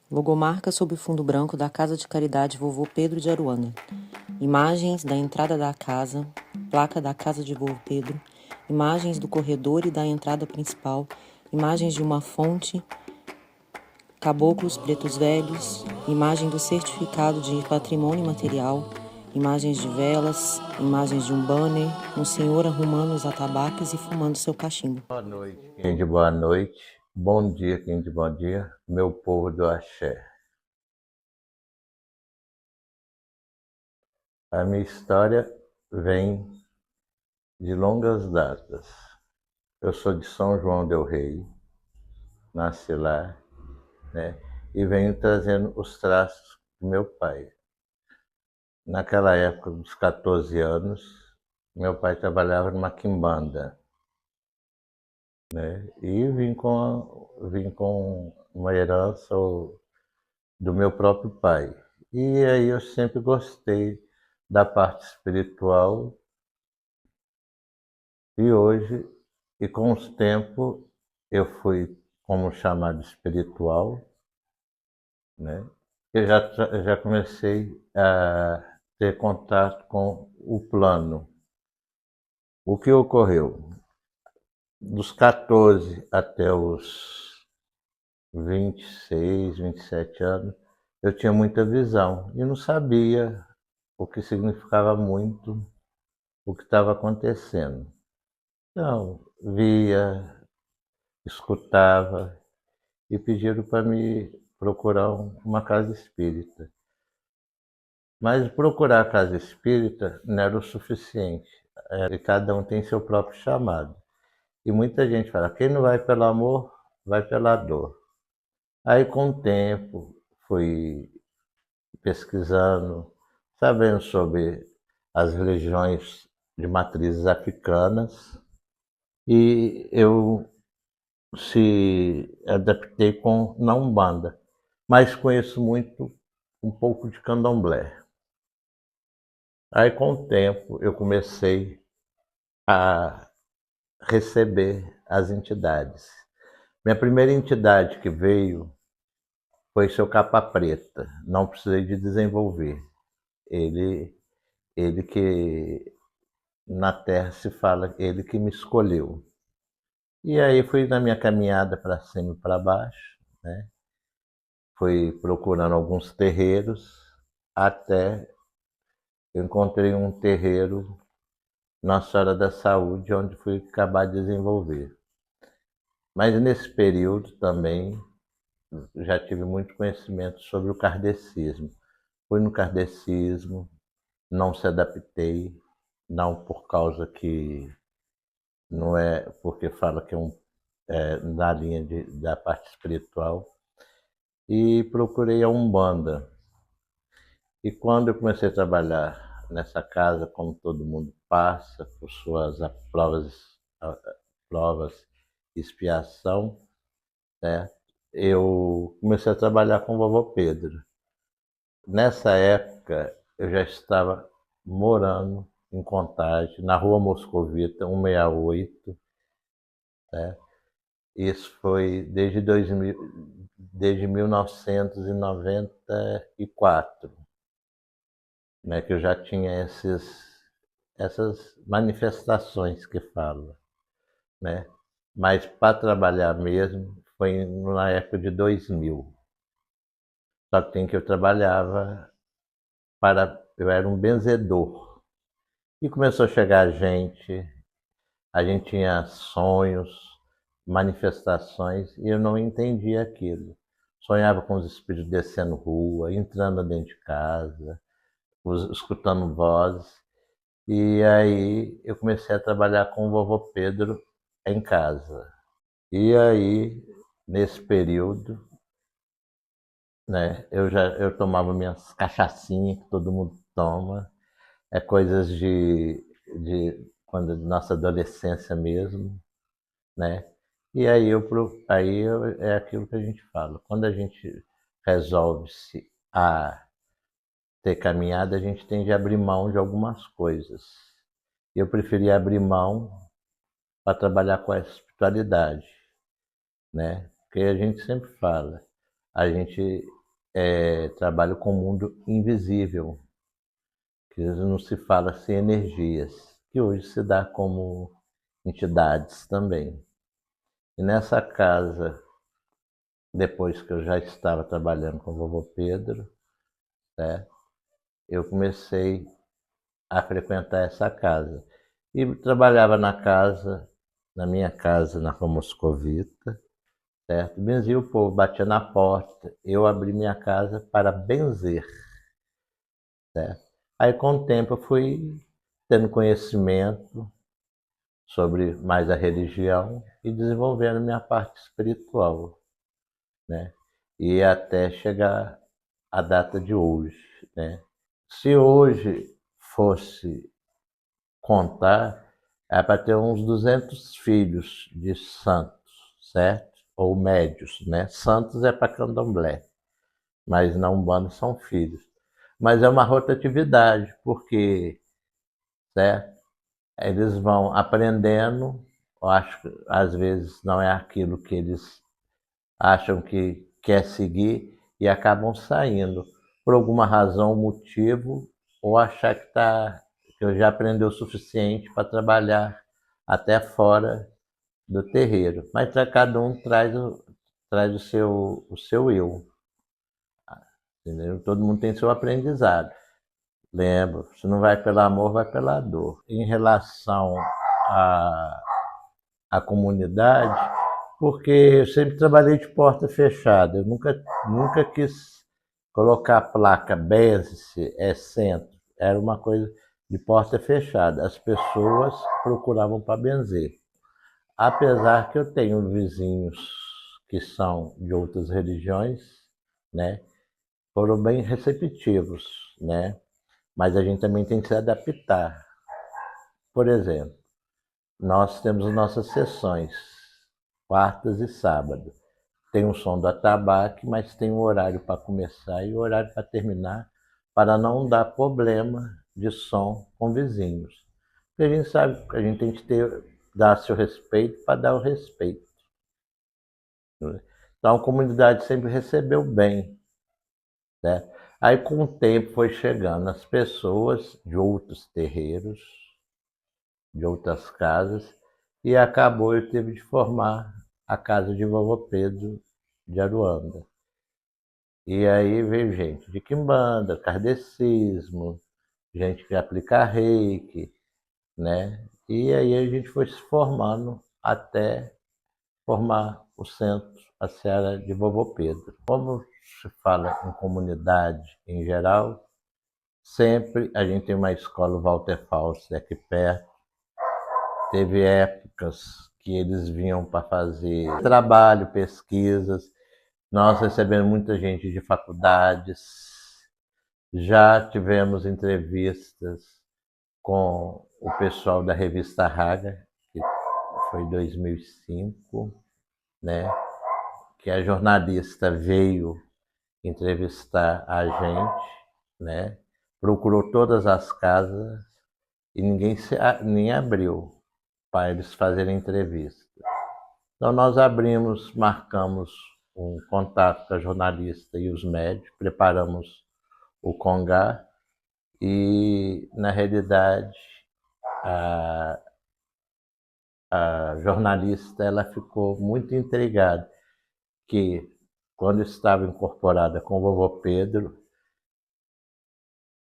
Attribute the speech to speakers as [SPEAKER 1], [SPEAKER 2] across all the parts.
[SPEAKER 1] Logomarca sob o fundo branco da Casa de Caridade Vovô Pedro de Aruana. Imagens da entrada da casa, placa da casa de Vovô Pedro, imagens do corredor e da entrada principal, imagens de uma fonte, caboclos pretos velhos, imagem do certificado de patrimônio material, imagens de velas, imagens de um banner, um senhor arrumando os atabaques e fumando seu cachimbo.
[SPEAKER 2] Boa noite, quem de boa noite. Bom dia, quem de bom dia. Meu povo do axé. A minha história vem de longas datas. Eu sou de São João del Rei, nasci lá, né? E venho trazendo os traços do meu pai. Naquela época, dos 14 anos, meu pai trabalhava numa quimbanda, né? E vim com uma herança do meu próprio pai. E aí eu sempre gostei da parte espiritual e hoje, e com os tempos, eu fui como chamado espiritual, né? Eu já comecei a ter contato com o plano. O que ocorreu? Dos 14 até os 26, 27 anos, eu tinha muita visão e não sabia o que significava muito o que estava acontecendo. Então, via, escutava e pediram para me procurar uma casa espírita. Mas procurar a casa espírita não era o suficiente. E cada um tem seu próprio chamado. E muita gente fala, quem não vai pelo amor, vai pela dor. Aí com o tempo fui pesquisando, sabendo sobre as religiões de matrizes africanas, e eu se adaptei na Umbanda, mas conheço muito um pouco de Candomblé. Aí com o tempo eu comecei a receber as entidades. Minha primeira entidade que veio foi seu Capa Preta, não precisei de desenvolver. Ele, ele que na Terra se fala, ele que me escolheu. E aí fui na minha caminhada para cima e para baixo, né? Fui procurando alguns terreiros, até eu encontrei um terreiro Nossa Senhora da Saúde, onde fui acabar de desenvolver. Mas nesse período também já tive muito conhecimento sobre o kardecismo. Fui no kardecismo, não se adaptei, não por causa que não é porque fala que na linha da parte espiritual, e procurei a Umbanda. E quando eu comecei a trabalhar nessa casa, como todo mundo passa por suas provas e expiação, né? Eu comecei a trabalhar com o vovô Pedro. Nessa época, eu já estava morando em Contagem, na rua Moscovita, 168, né? Isso foi desde 1994, né, que eu já tinha essas manifestações que fala, né? Mas para trabalhar mesmo foi na época de 2000. Só que tem que eu trabalhava eu era um benzedor. E começou a chegar a gente tinha sonhos, manifestações, e eu não entendia aquilo. Sonhava com os espíritos descendo rua, entrando dentro de casa, escutando vozes. E aí eu comecei a trabalhar com o vovô Pedro em casa. E aí, nesse período, né, eu tomava minhas cachaçinhas que todo mundo toma, coisas de quando nossa adolescência mesmo, né? E aí é aquilo que a gente fala. Quando a gente resolve-se a ter caminhada, a gente tem de abrir mão de algumas coisas. Eu preferi abrir mão para trabalhar com a espiritualidade, né? Porque a gente sempre fala, a gente trabalho com o mundo invisível, que não se fala sem energias, que hoje se dá como entidades também. E nessa casa, depois que eu já estava trabalhando com o vovô Pedro, né, eu comecei a frequentar essa casa. E trabalhava na minha casa, na Rua Moscovita, certo? Benzia o povo, batia na porta, eu abri minha casa para benzer, certo? Aí, com o tempo, eu fui tendo conhecimento sobre mais a religião e desenvolvendo minha parte espiritual, né? E até chegar à data de hoje, né? Se hoje fosse contar, é para ter uns 200 filhos de santos, certo? Ou médios, né? Santos é para candomblé, mas na Umbanda são filhos. Mas é uma rotatividade, porque, certo? Eles vão aprendendo, eu acho que às vezes não é aquilo que eles acham que quer seguir e acabam saindo por alguma razão, motivo, ou achar que eu já aprendeu o suficiente para trabalhar até fora do terreiro. Mas cada um traz o seu eu, entendeu? Todo mundo tem seu aprendizado. Lembro, se não vai pelo amor, vai pela dor. Em relação à, à comunidade, porque eu sempre trabalhei de porta fechada. Eu nunca quis colocar a placa Benze é centro. Era uma coisa de porta fechada. As pessoas procuravam para benzer. Apesar que eu tenho vizinhos que são de outras religiões, né? Foram bem receptivos, né? Mas a gente também tem que se adaptar. Por exemplo, nós temos nossas sessões, quartas e sábado. Tem o som do atabaque, mas tem um horário para começar e um horário para terminar, para não dar problema de som com vizinhos. Porque a gente sabe que a gente tem que dar seu respeito para dar o respeito. Então a comunidade sempre recebeu bem, né? Aí com o tempo foi chegando as pessoas de outros terreiros, de outras casas, e acabou eu tive de formar a casa de vovô Pedro de Aruanda. E aí veio gente de quimbanda, kardecismo, gente que aplica reiki, né? E aí a gente foi se formando até formar o centro, a Seara de Vovô Pedro. Como se fala em comunidade em geral, sempre a gente tem uma escola Walter Fausto aqui perto. Teve épocas que eles vinham para fazer trabalho, pesquisas. Nós recebemos muita gente de faculdades. Já tivemos entrevistas com o pessoal da revista Raga, que foi em 2005, né? Que a jornalista veio entrevistar a gente, né? Procurou todas as casas e nem abriu para eles fazerem entrevista. Então nós abrimos, marcamos um contato com a jornalista e os médicos, preparamos o congá e, na realidade, a, a jornalista ela ficou muito intrigada que, quando estava incorporada com o vovô Pedro,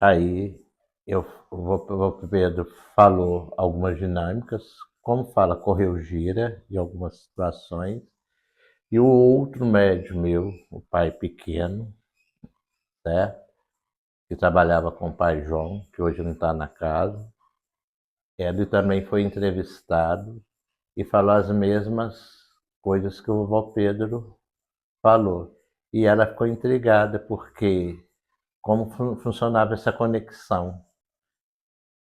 [SPEAKER 2] aí o vovô Pedro falou algumas dinâmicas, como fala, correu gira em algumas situações, e o outro médium meu, o pai pequeno, certo? Que trabalhava com o pai João, que hoje não está na casa, ele também foi entrevistado e falou as mesmas coisas que o vovô Pedro falou. E ela ficou intrigada porque como funcionava essa conexão,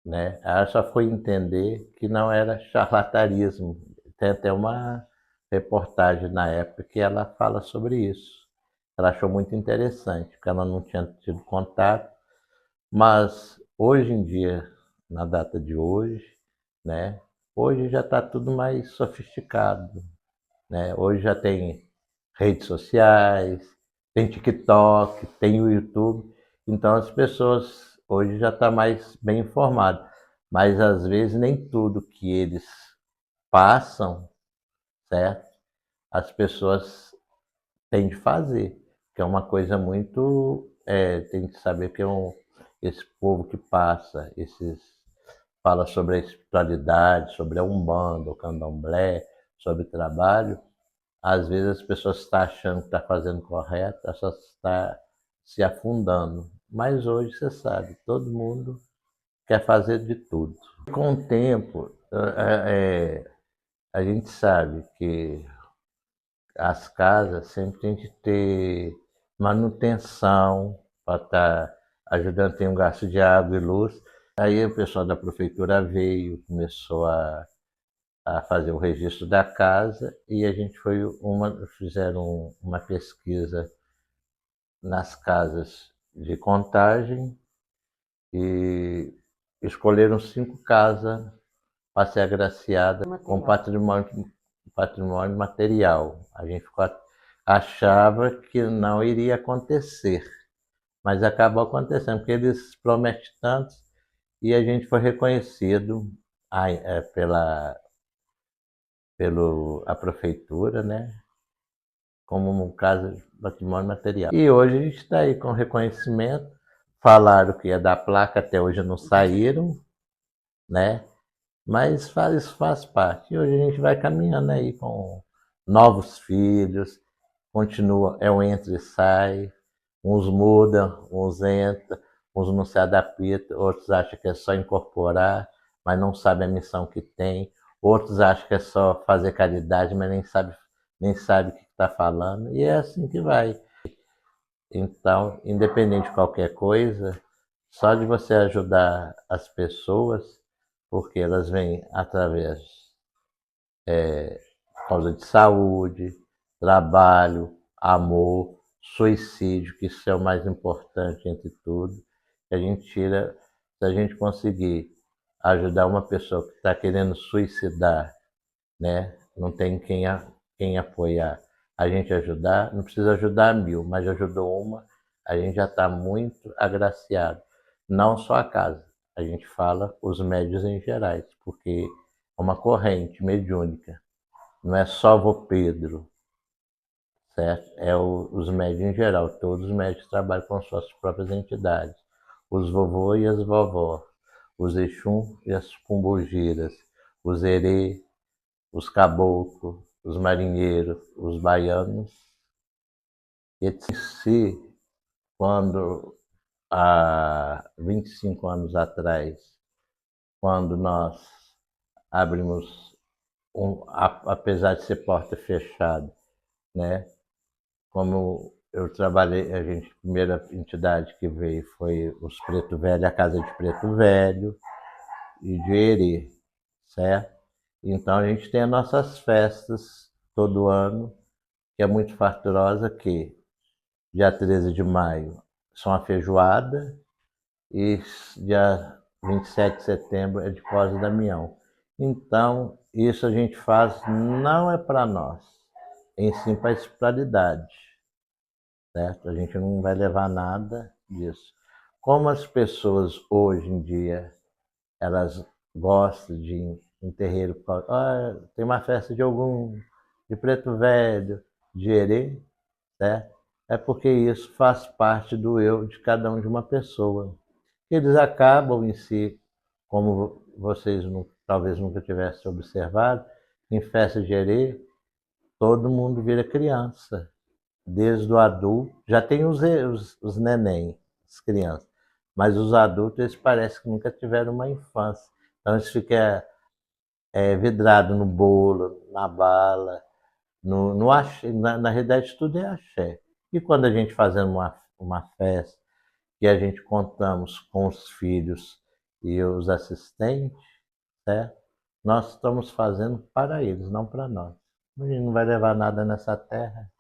[SPEAKER 2] né? Ela só foi entender que não era charlatanismo. Tem até uma reportagem na época que ela fala sobre isso. Ela achou muito interessante, porque ela não tinha tido contato, mas hoje em dia, na data de hoje, né? Hoje já está tudo mais sofisticado, né? Hoje já tem redes sociais, tem TikTok, tem o YouTube. Então as pessoas hoje já estão mais bem informadas. Mas às vezes nem tudo que eles passam, certo? As pessoas têm de fazer, que é uma coisa muito. Tem que saber que esse povo que passa, fala sobre a espiritualidade, sobre a Umbanda, o Candomblé, sobre trabalho, às vezes as pessoas estão achando que está fazendo correto, elas só está se afundando. Mas hoje você sabe, todo mundo quer fazer de tudo. Com o tempo, a gente sabe que as casas sempre tem que ter manutenção para estar ajudando, tem um gasto de água e luz. Aí o pessoal da prefeitura veio, começou a fazer o registro da casa e a gente fizeram uma pesquisa nas casas de Contagem e escolheram 5 casas para ser agraciada com patrimônio material. A gente achava que não iria acontecer, mas acabou acontecendo, porque eles prometem tanto e a gente foi reconhecido pela prefeitura, né, como um caso de patrimônio material. E hoje a gente está aí com reconhecimento. Falaram que ia dar placa, até hoje não saíram, né? Mas isso faz parte. E hoje a gente vai caminhando aí com novos filhos, continua, é um entra e sai, uns mudam, uns entram, uns não se adaptam, outros acham que é só incorporar, mas não sabem a missão que tem, outros acham que é só fazer caridade, mas nem sabe o que está falando, e é assim que vai. Então, independente de qualquer coisa, só de você ajudar as pessoas, porque elas vêm através por causa de saúde, trabalho, amor, suicídio, que isso é o mais importante entre tudo. A gente tira, se a gente conseguir ajudar uma pessoa que está querendo suicidar, né? Não tem quem apoiar. A gente ajudar, não precisa ajudar 1000, mas ajudou uma, a gente já está muito agraciado. Não só a casa, a gente fala os médios em gerais, porque é uma corrente mediúnica. Não é só vô Pedro, certo? Os médios em geral, todos os médios trabalham com suas próprias entidades. Os vovô e as vovó, os Exum e as Pombogiras, os Herê, os caboclos, os marinheiros, os baianos, etc. Quando há 25 anos atrás, quando nós abrimos, apesar de ser porta fechada, né? Como eu trabalhei, a primeira entidade que veio foi os Preto Velho, a Casa de Preto Velho e de Herê, certo? Então a gente tem as nossas festas todo ano, que é muito farturosa, que dia 13 de maio são a feijoada e dia 27 de setembro é de Foz do Damião. Então, isso a gente faz não é para nós, em sim para a espiritualidade, certo? A gente não vai levar nada disso. Como as pessoas hoje em dia, elas gostam de ir em terreiro, tem uma festa de algum, de Preto Velho, de Herê, certo? É porque isso faz parte do eu de cada um de uma pessoa. Eles acabam em si, como vocês talvez nunca tivessem observado, em festa de Herê, todo mundo vira criança, desde o adulto. Já tem os neném, as crianças, mas os adultos, eles parecem que nunca tiveram uma infância. Então eles ficam vidrados no bolo, na bala, no axé. Na realidade, tudo é axé. E quando a gente fazendo uma festa, que a gente contamos com os filhos e os assistentes, certo? Nós estamos fazendo para eles, não para nós. A gente não vai levar nada nessa terra,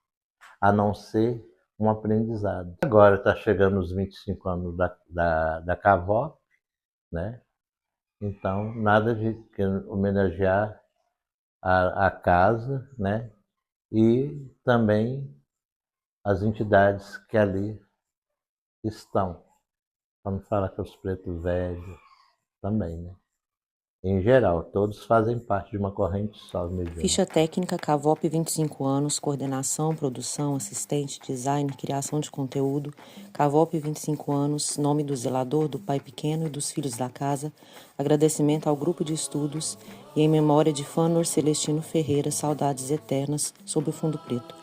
[SPEAKER 2] a não ser um aprendizado. Agora está chegando os 25 anos da Cavó, né? Então, nada de homenagear a casa, né? E também as entidades que ali estão. Vamos falar que os pretos velhos também, né? Em geral, todos fazem parte de uma corrente só mediúnica.
[SPEAKER 1] Ficha técnica CAVOP 25 anos, coordenação, produção, assistente, design, criação de conteúdo. CAVOP 25 anos, nome do zelador, do pai pequeno e dos filhos da casa. Agradecimento ao grupo de estudos e em memória de Fânor Celestino Ferreira, saudades eternas, sob o fundo preto.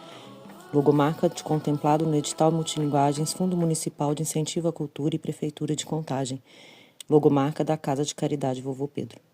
[SPEAKER 1] Logomarca de contemplado no edital Multilinguagens, Fundo Municipal de Incentivo à Cultura e Prefeitura de Contagem. Logomarca da Casa de Caridade Vovô Pedro.